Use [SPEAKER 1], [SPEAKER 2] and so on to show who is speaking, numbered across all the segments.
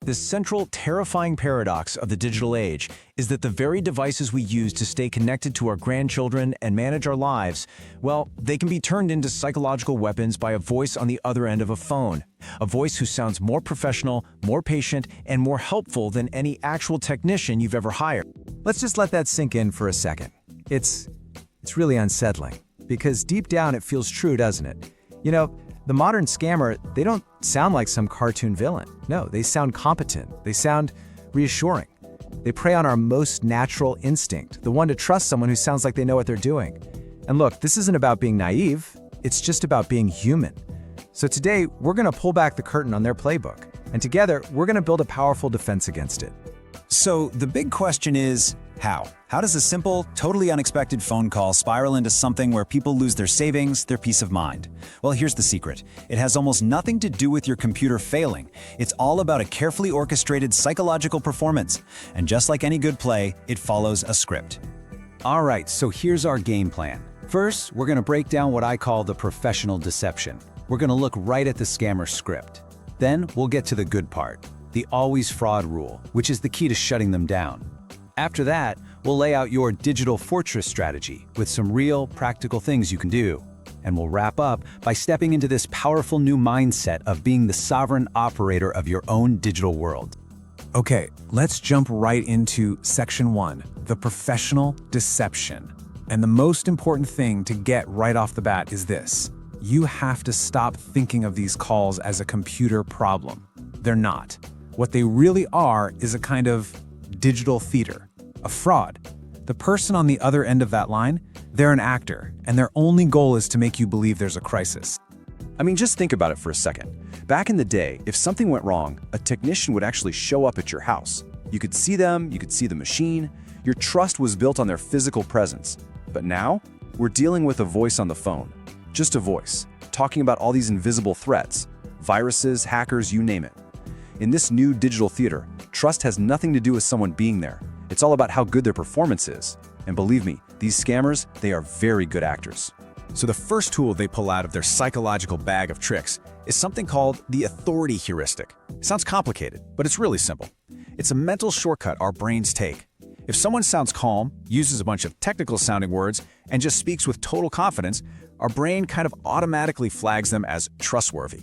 [SPEAKER 1] This central, terrifying paradox of the digital age is that the very devices we use to stay connected to our grandchildren and manage our lives, well, they can be turned into psychological weapons by a voice on the other end of a phone. A voice who sounds more professional, more patient, and more helpful than any actual technician you've ever hired.
[SPEAKER 2] Let's just let that sink in for a second. It's really unsettling, because deep down it feels true, doesn't it? You know, the modern scammer, they don't sound like some cartoon villain. No, they sound competent. They sound reassuring. They prey on our most natural instinct, the one to trust someone who sounds like they know what they're doing. And look, this isn't about being naive. It's just about being human. So today, we're going to pull back the curtain on their playbook, and together, we're going to build a powerful defense against it.
[SPEAKER 3] So the big question is, how? How does a simple, totally unexpected phone call spiral into something where people lose their savings, their peace of mind? Well, here's the secret. It has almost nothing to do with your computer failing. It's all about a carefully orchestrated psychological performance. And just like any good play, it follows a script.
[SPEAKER 2] All right, so here's our game plan. First, we're going to break down what I call the professional deception. We're going to look right at the scammer's script. Then we'll get to the good part, the always fraud rule, which is the key to shutting them down. After that, we'll lay out your digital fortress strategy with some real, practical things you can do. And we'll wrap up by stepping into this powerful new mindset of being the sovereign operator of your own digital world.
[SPEAKER 4] Okay, let's jump right into Section 1, the professional deception. And the most important thing to get right off the bat is this. You have to stop thinking of these calls as a computer problem. They're not. What they really are is a kind of digital theater, a fraud. The person on the other end of that line, they're an actor, and their only goal is to make you believe there's a crisis.
[SPEAKER 5] I mean, just think about it for a second. Back in the day, if something went wrong, a technician would actually show up at your house. You could see them, you could see the machine. Your trust was built on their physical presence. But now, we're dealing with a voice on the phone. Just a voice, talking about all these invisible threats, viruses, hackers, you name it. In this new digital theater, trust has nothing to do with someone being there. It's all about how good their performance is. And believe me, these scammers, they are very good actors.
[SPEAKER 1] So the first tool they pull out of their psychological bag of tricks is something called the authority heuristic. Sounds complicated, but it's really simple. It's a mental shortcut our brains take. If someone sounds calm, uses a bunch of technical-sounding words, and just speaks with total confidence, our brain kind of automatically flags them as trustworthy.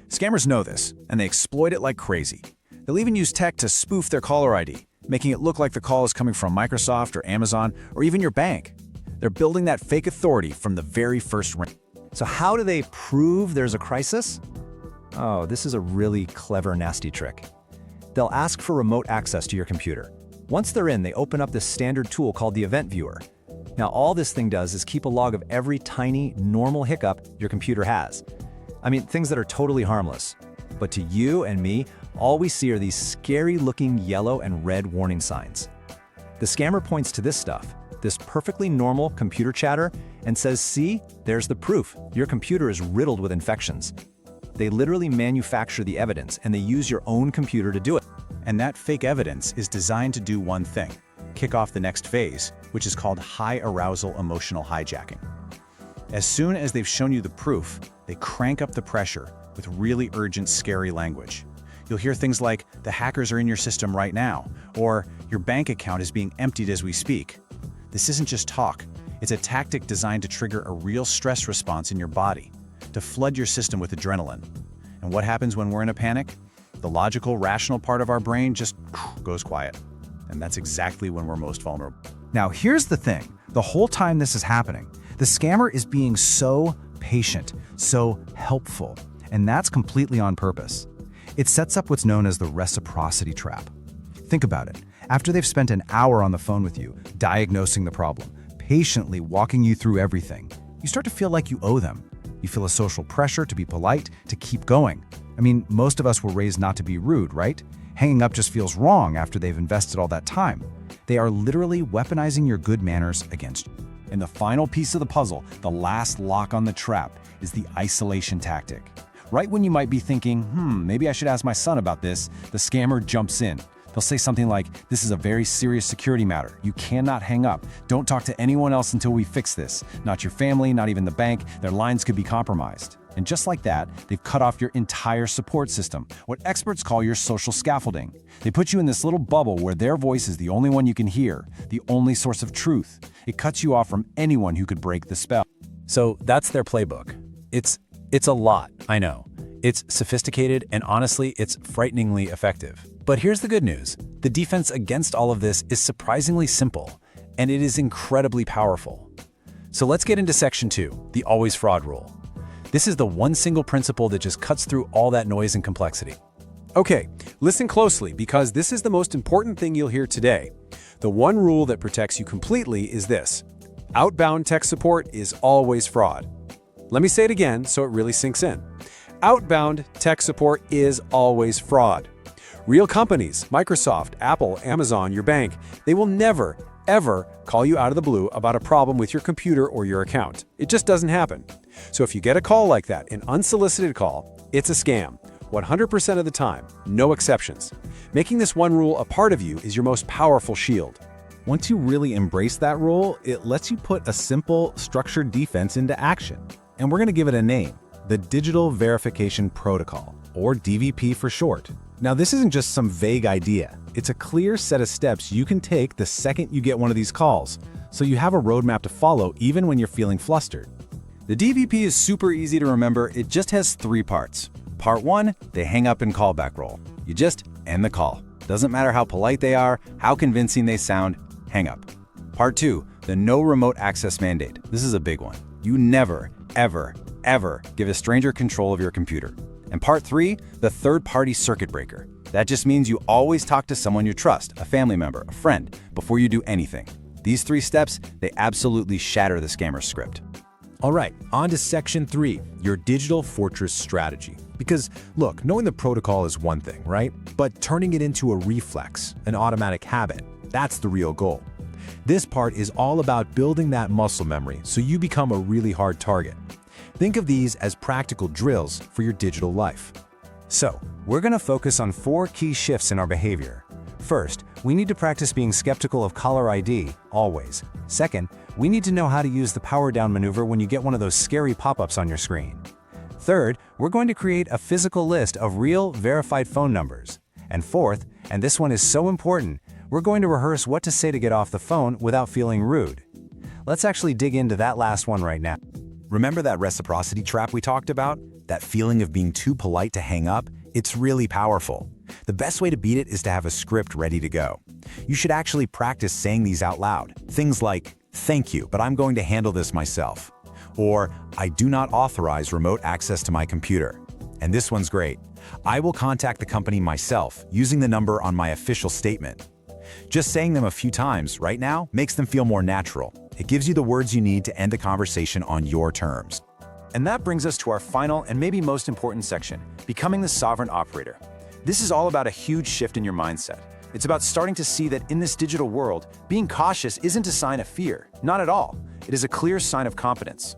[SPEAKER 1] Scammers know this, and they exploit it like crazy. They'll even use tech to spoof their caller ID, making it look like the call is coming from Microsoft or Amazon or even your bank. They're building that fake authority from the very first ring.
[SPEAKER 2] So how do they prove there's a crisis? Oh, this is a really clever, nasty trick. They'll ask for remote access to your computer. Once they're in, they open up this standard tool called the event viewer. Now, all this thing does is keep a log of every tiny, normal hiccup your computer has. I mean, things that are totally harmless. But to you and me, all we see are these scary-looking yellow and red warning signs. The scammer points to this stuff, this perfectly normal computer chatter, and says, see, there's the proof. Your computer is riddled with infections. They literally manufacture the evidence, and they use your own computer to do it.
[SPEAKER 1] And that fake evidence is designed to do one thing, kick off the next phase, which is called high arousal emotional hijacking. As soon as they've shown you the proof, they crank up the pressure with really urgent, scary language. You'll hear things like, the hackers are in your system right now, or your bank account is being emptied as we speak. This isn't just talk. It's a tactic designed to trigger a real stress response in your body, to flood your system with adrenaline. And what happens when we're in a panic? The logical, rational part of our brain just goes quiet. And that's exactly when we're most vulnerable.
[SPEAKER 4] Now, here's the thing. The whole time this is happening, the scammer is being so patient, so helpful, and that's completely on purpose. It sets up what's known as the Reciprocity Trap. Think about it. After they've spent an hour on the phone with you, diagnosing the problem, patiently walking you through everything, you start to feel like you owe them. You feel a social pressure to be polite, to keep going. I mean, most of us were raised not to be rude, right? Hanging up just feels wrong after they've invested all that time. They are literally weaponizing your good manners against you.
[SPEAKER 1] And the final piece of the puzzle, the last lock on the trap, is the isolation tactic. Right when you might be thinking, maybe I should ask my son about this, the scammer jumps in. They'll say something like, this is a very serious security matter. You cannot hang up. Don't talk to anyone else until we fix this. Not your family, not even the bank. Their lines could be compromised. And just like that, they've cut off your entire support system, what experts call your social scaffolding. They put you in this little bubble where their voice is the only one you can hear, the only source of truth. It cuts you off from anyone who could break the spell.
[SPEAKER 2] So that's their playbook. It's a lot, I know. It's sophisticated, and honestly, it's frighteningly effective. But here's the good news. The defense against all of this is surprisingly simple, and it is incredibly powerful. So let's get into Section 2, the always fraud rule. This is the one single principle that just cuts through all that noise and complexity.
[SPEAKER 5] Okay, listen closely because this is the most important thing you'll hear today. The one rule that protects you completely is this: Outbound Tech Support is always fraud. Let me say it again so it really sinks in. Outbound Tech Support is always fraud. Real companies, Microsoft, Apple, Amazon, your bank, they will never, ever call you out of the blue about a problem with your computer or your account. It just doesn't happen. So if you get a call like that, an unsolicited call, it's a scam. 100% of the time, no exceptions. Making this one rule a part of you is your most powerful shield.
[SPEAKER 4] Once you really embrace that rule, it lets you put a simple, structured defense into action. And we're going to give it a name: the Digital Verification Protocol, or DVP for short. Now, this isn't just some vague idea. It's a clear set of steps you can take the second you get one of these calls, so you have a roadmap to follow even when you're feeling flustered.
[SPEAKER 3] The DVP is super easy to remember. It just has 3 parts. Part 1, they hang up and callback roll. You just end the call. Doesn't matter how polite they are, how convincing they sound, hang up. Part 2, the no remote access mandate. This is a big one. You never, ever, ever give a stranger control of your computer. And Part 3, the third-party circuit breaker. That just means you always talk to someone you trust, a family member, a friend, before you do anything. These 3 steps, they absolutely shatter the scammer's script.
[SPEAKER 2] All right, on to Section 3, your digital fortress strategy. Because look, knowing the protocol is one thing, right? But turning it into a reflex, an automatic habit, that's the real goal. This part is all about building that muscle memory so you become a really hard target. Think of these as practical drills for your digital life.
[SPEAKER 4] So, we're going to focus on 4 key shifts in our behavior. First, we need to practice being skeptical of caller ID, always. Second, we need to know how to use the power down maneuver when you get one of those scary pop-ups on your screen. Third, we're going to create a physical list of real, verified phone numbers. And fourth, and this one is so important, we're going to rehearse what to say to get off the phone without feeling rude. Let's actually dig into that last one right now.
[SPEAKER 3] Remember that reciprocity trap we talked about? That feeling of being too polite to hang up? It's really powerful. The best way to beat it is to have a script ready to go. You should actually practice saying these out loud. Things like, "Thank you, but I'm going to handle this myself." Or, "I do not authorize remote access to my computer." And this one's great. "I will contact the company myself using the number on my official statement." Just saying them a few times right now makes them feel more natural. It gives you the words you need to end the conversation on your terms.
[SPEAKER 4] And that brings us to our final and maybe most important section, becoming the sovereign operator. This is all about a huge shift in your mindset. It's about starting to see that in this digital world, being cautious isn't a sign of fear. Not at all. It is a clear sign of confidence.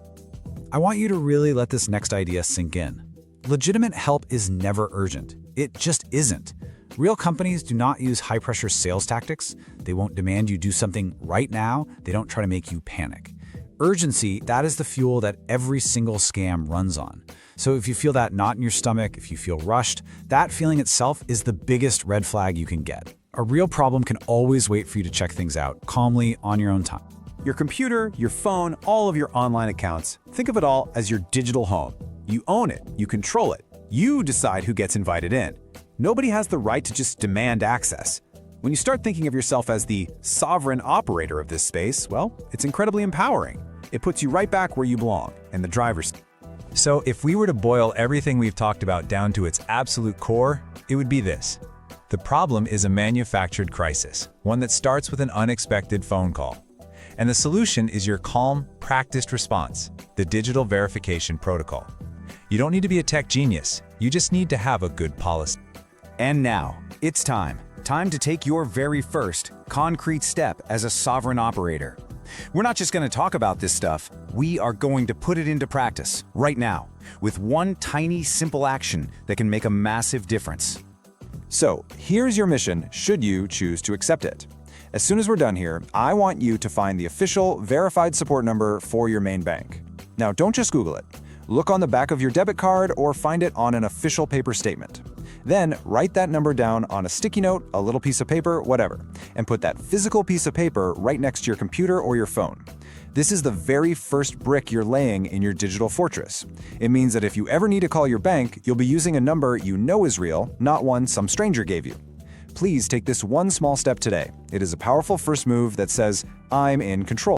[SPEAKER 1] I want you to really let this next idea sink in. Legitimate help is never urgent. It just isn't. Real companies do not use high-pressure sales tactics. They won't demand you do something right now. They don't try to make you panic. Urgency, that is the fuel that every single scam runs on. So if you feel that knot in your stomach, if you feel rushed, that feeling itself is the biggest red flag you can get. A real problem can always wait for you to check things out calmly on your own time.
[SPEAKER 3] Your computer, your phone, all of your online accounts, think of it all as your digital home. You own it, you control it, you decide who gets invited in. Nobody has the right to just demand access. When you start thinking of yourself as the sovereign operator of this space, well, it's incredibly empowering. It puts you right back where you belong, in the driver's seat.
[SPEAKER 2] So if we were to boil everything we've talked about down to its absolute core, it would be this. The problem is a manufactured crisis, one that starts with an unexpected phone call. And the solution is your calm, practiced response, the digital verification protocol. You don't need to be a tech genius, you just need to have a good policy.
[SPEAKER 3] And now, it's time. Time to take your very first concrete step as a sovereign operator. We're not just going to talk about this stuff, we are going to put it into practice right now with one tiny, simple action that can make a massive difference. So, here's your mission should you choose to accept it. As soon as we're done here, I want you to find the official verified support number for your main bank. Now, don't just Google it.
[SPEAKER 5] Look on the back of your debit card or find it on an official paper statement. Then write that number down on a sticky note, a little piece of paper, whatever, and put that physical piece of paper right next to your computer or your phone. This is the very first brick you're laying in your digital fortress. It means that if you ever need to call your bank, you'll be using a number you know is real, not one some stranger gave you. Please take this one small step today. It is a powerful first move that says, I'm in control.